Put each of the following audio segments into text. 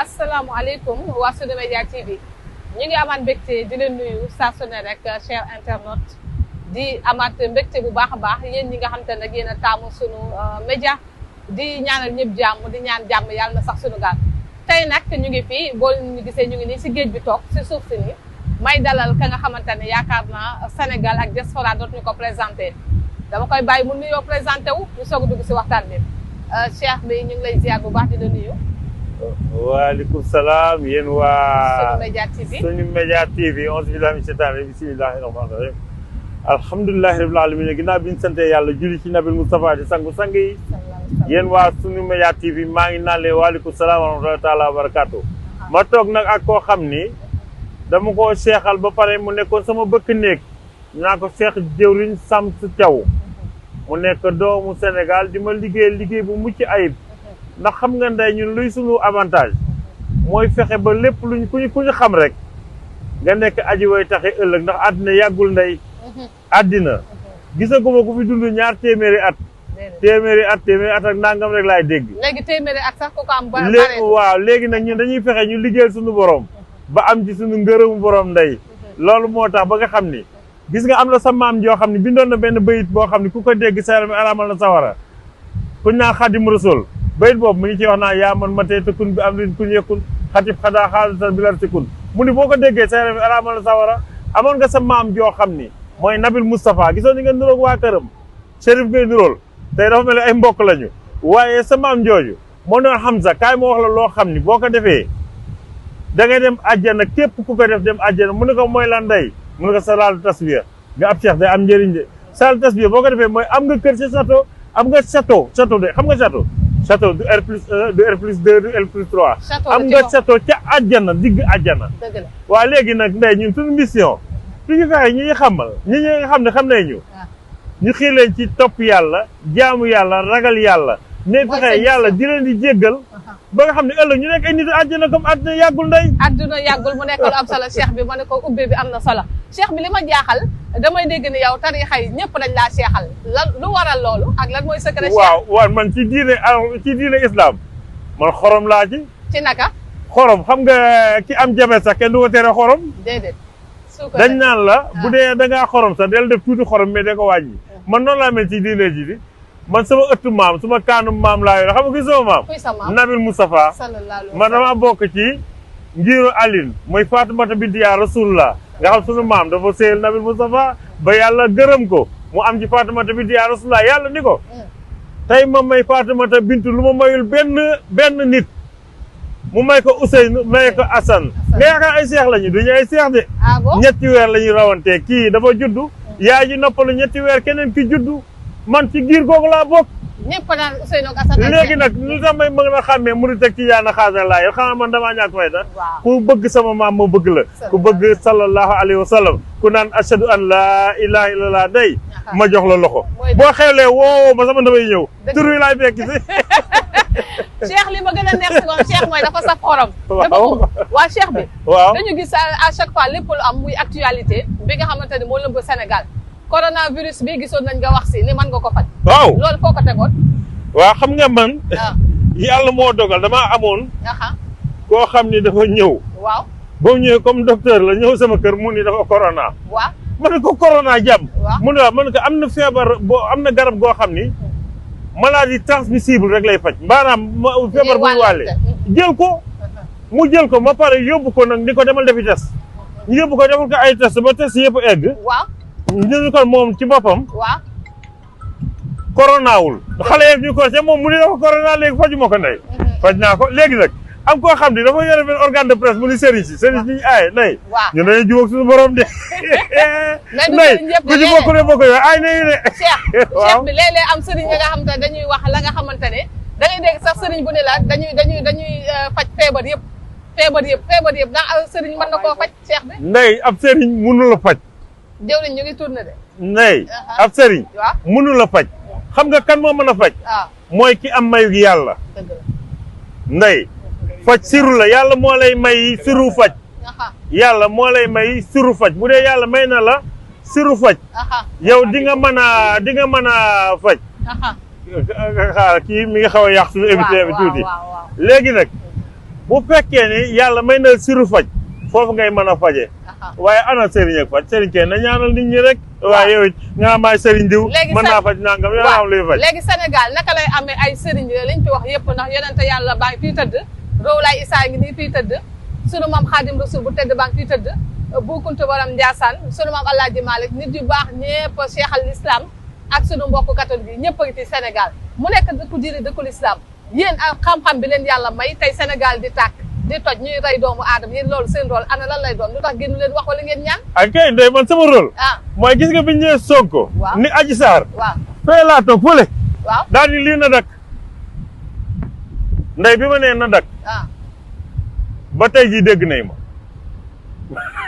asalaamaaleykum waa Sunu Média TV ñu ngi amaat mbégte di leen nuyu saa su ne rek cher internaute di amaat mbégte bu baax a baax yéen ñi nga xam te ne nag yéen a taamu sunu média di ñaanal ñëpp jàmm di ñaan jàmm yàlla na sax sunu gaal tey nag ñu ngi fii boo ñu gisee ñu ngi nii si géej bi toog si suuf si nii may dalal ka nga xamante ne yaakaar naa Sénégal ak diaspora dootuñu ko présenté dama koy bàyyi mu nuyoo présenté wu ñu soog a dugg si waxtaan bi Cheikh bi ñu ngi lay ziar bu baax di la nuyu. waaleykum salaam yéen waa Sunu Média TV Sunu Média TV onze billahi min shaytaani rajiim bismillahi rahmaani rahiim alhamdulillahi rabbil alamin ginnaaw bi ñu sante yàlla julli ci nabil Moustapha di sangu-sang yi yéen waa Sunu Média TV maa ngi naan leen waaleykum salaam wa rahmatullahi taala wa barakaatu ma toog nag ak koo xam ni dama koo seexal ba pare mu nekkoon sama bëkk néeg naa ko seex jëwriñ Sams Thiaw mu nekk doomu Sénégal di ma liggéey bu mucc ayib ndax xam nga ndey ñun luy sunu avantage mooy fexe ba lépp luñ ku ñu xam rek nga nekk aji way taxe ëllëg ndax àddina yàggul ndey àddina gisaguma ku fi dund ñaar téeméeri at ak nangam rek laay dégg léegi téeméeri at sax ku ko am waaw léegi nag ñun dañuy fexe ñu liggéeyal suñu borom ba am ci suñu ngërëmu borom ndey loolu moo tax ba nga xam ni gis nga am na sa maam joo xam ne bindoon na benn bayit boo xam ne ku ko dégg sa yaram araamal na sawara kuñ naan Xaadimu Rasuul bayit boobu mu ngi ci wax naa yaa man ma tey te kun bi am rin kun yekkun xatib xadaa xaalisal bi lar si kun mu ni boo ko déggee sa yaram araamal na sawara amoon nga sa maam joo xam ni mooy Nabil Moustapha gisoon ni nga niroog waa këram Chérif ngay nirool tey dafa mel ni ay mbokk lañu waaye sa maam jooju moo doon Hamza kaay moo wax la loo xam ni boo ko defee da ngay dem àjjana képp ku ko def dem àjjana mu ne ko mooy lan ndey mu ne ko salaatu tasbiya nga ab cheikh day am njëriñ de salaatu tasbiya boo ko defee mooy am nga kër ci château am nga château de xam nga château du R+1 du R+2 du R+3 am nga château ca àjjana digg àjjana waa léegi nag ndey ñun suñu mission suñu fexe ñi xamal ñi nga xam ne xam nañ ñu xii leen ci topp yàlla jaamu yàlla ragal yàlla ne fexe yàlla di leen di jéggal ba nga xam ne ëllëg ñu nekk ay nit àjjana comme àdduna yàggul ndey àdduna yàggul mu nekk lu am solo cheikh bi ma ne ko ubbe bi am na solo cheikh bi li ma jaaxal damay dégg ni yow tarixa yi ñëpp dañ laa seexal lan lu waral loolu ak lan mooy secret waaw man ci diine islam man xorom laa ci naka xorom xam nga ki am jabet sax kenn du ko tere xorom déedéet dañ naan la bu dee da ngaa xorom sax del def tuuti xorom mais da ko wàññi man noonu laa mel ci diine ji di man sama ëttu maam suma kaanu maam laa yor xam nga kuy sama maam Nabil Moustapha man dama bokk ci ngiru Aline mooy Faatumata binti yaa Rasulullah nga xam sunu maam dafa séyal Nabil Moustapha ba yàlla gërëm ko mu am ci Faatumata binti yaa Rasulullah yàlla ni ko tey ma may Faatumata bintu lu ma mayul benn nit mu may ko Ousseynou may ko Assane nga yaakaar ay seex lañu duñu ay seex de ñetti weer la ñuy rawantee kii dafa juddu yaay ji noppalu ñetti weer keneen ki juddu man ci giir googu laa bokk ñëpp naan Ousseynou ak Assane léegi nag lu tax may mën a xàmmee murid ak tijaan a xaasal laa yow xanaa man damaa ñàkk fayda ku bëgg sama maam ma bëgg la ku bëgg sallallahu alayhi wa sallam ku naan ashadu an laa ilaha illallah day ma jox la loxo boo xewlee woo ma sama damay ñëw tur wi laay fekk si cheikh li ma gën a neex si moom cheikh mooy dafa saf xorom waa cheikh bi dañu gis à chaque fois lépp lu am muy actualité bi nga xamante ne moo lëmb Sénégal coronavirus bi gisoon nañ nga wax si ni mën nga ko faj waaw loolu foo ko tegoon waaw xam nga man yàlla moo dogal damaa amoon koo xam ni dafa ñëw waaw ba mu ñëwee comme docteur la ñëw sama kër mu ni dafa corona waaw ma ne ko corona jàmm mu ne waaw ma ne ko am na feebar boo am na garab goo xam ni maladie transmissible rek lay faj maanaam feebar buy wàlle jël ko mu jël ko ma pare yóbbu ko nag ni ko demal defi test ñu yóbbu ko defal ko ay test ba test yëpp egg waaw ñu ko moom ci boppam waaw coronawul xale yëpp ñu ko ci moom mu ni dafa corona léegi faju ma ko ndey faj naa ko léegi nag am koo xam ni dafa yore benn organe de presse mu ni sëriñ si ñu aaye nay ñu dañuy jubóog suñu borom de nay ku ci bokk ne bokk yooyu ay nañu de cheikh bi léeg-léeg am sëriñ yi nga xamante ne dañuy wax la nga xamante ne da ngay dégg sax sëriñ bu ne la dañuy faj feebar yëpp ndax sëriñ mën na koo faj cheikh bi ndey ab sëriñ mënu la faj jëwriñ ñu ngi tourné de ndey ab sëriñ mënu la faj xam nga kan moo mën a faj mooy ki am mayu gi yàlla ndey faj siru la yàlla moo lay may siru faj yàlla moo lay may siru faj bu dee yàlla may na la siru faj yow di nga mën a faj kii mi nga xaw a yàq suñu évité bi tuuti léegi nag bu fekkee ni yàlla may na siru faj foofu ngay mën a faje waaye ana sëriñ ak faj sëriñ kenn na ñaanal nit ñi rek waaye yow it nga maay sëriñ diw mën naa faj nangam yoo am luy faj léegi Sénégal naka lay amee ay sëriñ liñ fi wax yëpp ndax yonente yàlla baa ngi fii tëdd Roolaay Isaa ngi nii fii tëdd sunu maam Xaadim Rasul bu tëdd baa ngi fii tëdd Bu Kunta Borom Njaasaan sunu maam Alaaji Malik nit yu baax ñëpp Cheikh al Islam ak sunu mbokku catholique yi ñëpp a ngi ci Sénégal mu nekk dëkku diine dëkkul islam yéen ak xam-xam bi leen yàlla may tey Sénégal di tàkk di toj ñuy rey doomu aadama yéen loolu seen rôle ana lan lay doon lu tax génn leen wax wala ngeen ñaan ak kay ndey man sama rôle mooy gis nga bi ñu ñëwee Sonko ni Adji Sarr fee laa toog fële daal di lii na dak ndey bi ma nee na dak ba tey jii dégg nañ ma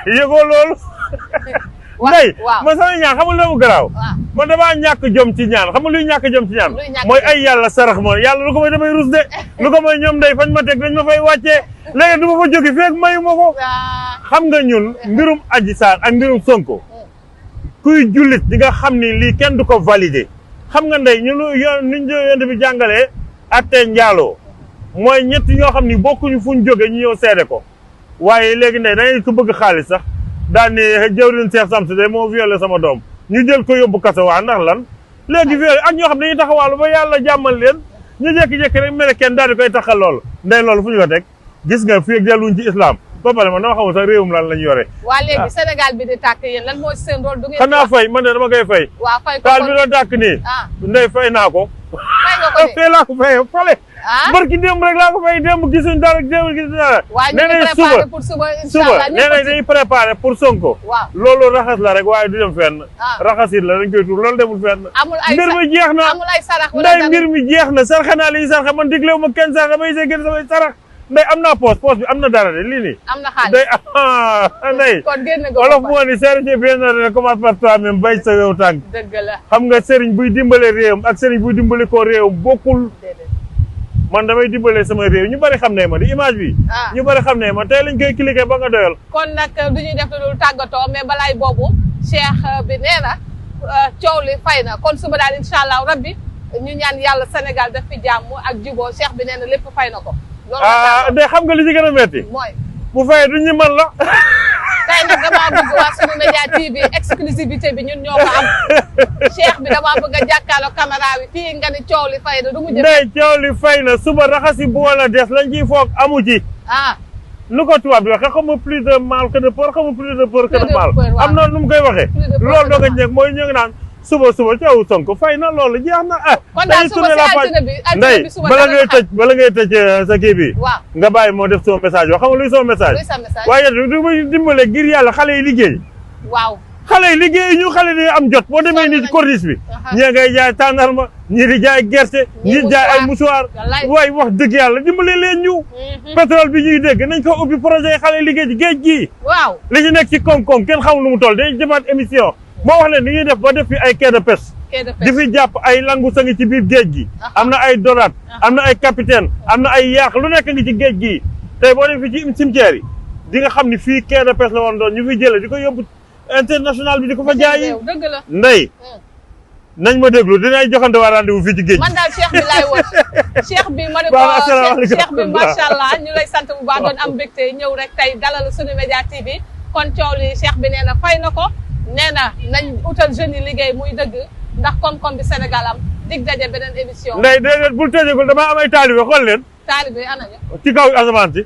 yëgoo loolu ndey man sama ñaan xamul lu mu garaaw man damaa ñàkk jom ci ñaan xamul luy ñàkk jom ci ñaan mooy ay yàlla sarax ma yàlla lu ko may damay rus de lu ko may ñoom ndey fañ ma teg dañ ma fay wàccee léegi du ma fa jóge feeg mayu ma ko xam nga ñun mbirum Adji Sarr ak mbirum Sonko kuy jullit di nga xam ni lii kenn du ko valider xam nga ndey ñun niñ yonent bi jàngalee attee njaaloo mooy ñett ñoo xam ni bokkuñu fuñ jóge ñu ñëw seede ko waaye léegi ndey dangay ko bëgg xaalis sax daan ni jëwriñ Cheikh Samsu de moo violé sama doom ñu jël ko yóbbu kaso waa ndax lan léegi violé ak ñoo xam dañuy taxawaalu ba yàlla jàmmal leen ñu jékki-jékki rek mel kenn daal di koy taxal loolu ndey loolu fu ñu ko teg gis nga fii ak delluñ ci islam ba pare man dama xamul sax réewum lan lañ yore waa léegi Sénégal bi di tàkk yéen lan mooy seen rôle du ngeen xanaa fay man de dama koy fay waaw fay ko taal bi doon tàkk nii ndey fay naa ko fay nga ko de fay laa ko fay fale barki démb rek laa ko fay démb gisuñ dara démb gisuñ dara nee nañ suba nee nañ dañuy préparé pour Sonko loolu raxas la rek waaye du dem fenn raxasit la dañ koy tuur loolu demul fenn mbir mi jeex na ndey mbir mi jeex na sarxe naa li ñu sarxe man diglewu ma kenn sarxe damay see gën samay sarax ndey am naa poos bi am na dara de lii nii am na xaalis ndey ndey kon génn nga wolof moo ni sëriñ bien na commence par toi-même bay sa yow tànk dëgg la xam nga sëriñ buy dimbale réewam ak sëriñ buy dimbale ko réewam bokkul man damay dimbale sama réew ñu bari xam ne ma di image bi ñu bari xam ne ma tey lañ koy cliquer ba nga doyal kon nag du ñuy def lu tàggatoo mais balaay boobu cheikh bi nee na coow li fay na kon suba daal incha allah rabbi ñu ñaan yàlla Sénégal daf fi jàmm ak juboo cheikh bi nee na lépp fay na ko de xam nga li ci gën a metti mooy bu fayee du ñu man la tey nag damaa bëgg waa Sunu Média TV exclusivité bi ñun ñoo ko am cheikh bi damaa bëgg a jàkkaarloo caméra bi fii nga ni coow li fay na du mu jëm ndey coow li fay na suba raxasi bu wala des lañ ciy foog amu ci nu ko tubaab bi waxee xamu plus de mal que de peur xamu plus de peur que de mal am na nu mu koy waxee loolu doo nga njëkk mooy ñu ngi naan suba coow Sonko fay na loolu jeex na kon daal suba si altine bi ndey bala ngay tëj sa kii bi nga bàyyi moo def sama message yoo xam nga luy sama message waaye du ma dimbale ngir yàlla xale yi liggéey xale yi liggéey ñu xale yi am jot boo demee nii ci corniche bi ñii ngay jaay tàndarma ñii di jaay gerte ñii jaay ay mouchoir waaye wax dëgg yàlla dimbale leen ñu pétrole bi ñuy dégg nañ ko ubbi projet yi xale yi liggéey ci géej gii li ci nekk ci koom-koom kenn xamul lu mu toll day jëmaat émission moo wax leen ni ñuy def ba def fi ay quai de pêche di fi jàpp ay langu sa ngi ci biir géej gi am na ay dorade am na ay capitaine am na ay yaax lu nekk ngi ci géej gi tey boo def fi ci cimetière yi di nga xam ni fii quai de pêche la woon doon ñu fi jële di ko yóbbu international bi di ko fa jaayi ndey nañ ma déglu dinañ joxante waa rendez-vous fii ci géej man daal cheikh bi laay wër cheikh bi ma ne ko cheikh bi macha allah ñu lay sant bu baax doon am mbégte ñëw rek tey dalal Sunu Média TV kon coow li cheikh bi nee na fay na ko nee na nañ utal jeunes yi liggéey muy dëgg ndax koom-koom bi Sénégal am dig daje beneen émission. ndey déedéet bul tëjee damaa am ay taalibe xool leen. taalibe ana ñu. ci kaw asamaan si.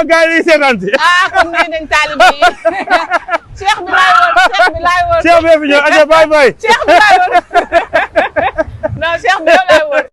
gars yi seetaan si. kon nuyu nañ taalibe yi. cheikh bi laay woon cheikh bi laay woon. cheikh bi fi ñëw aja bye bye. cheikh bi laay woon non cheikh bi yow laay woon.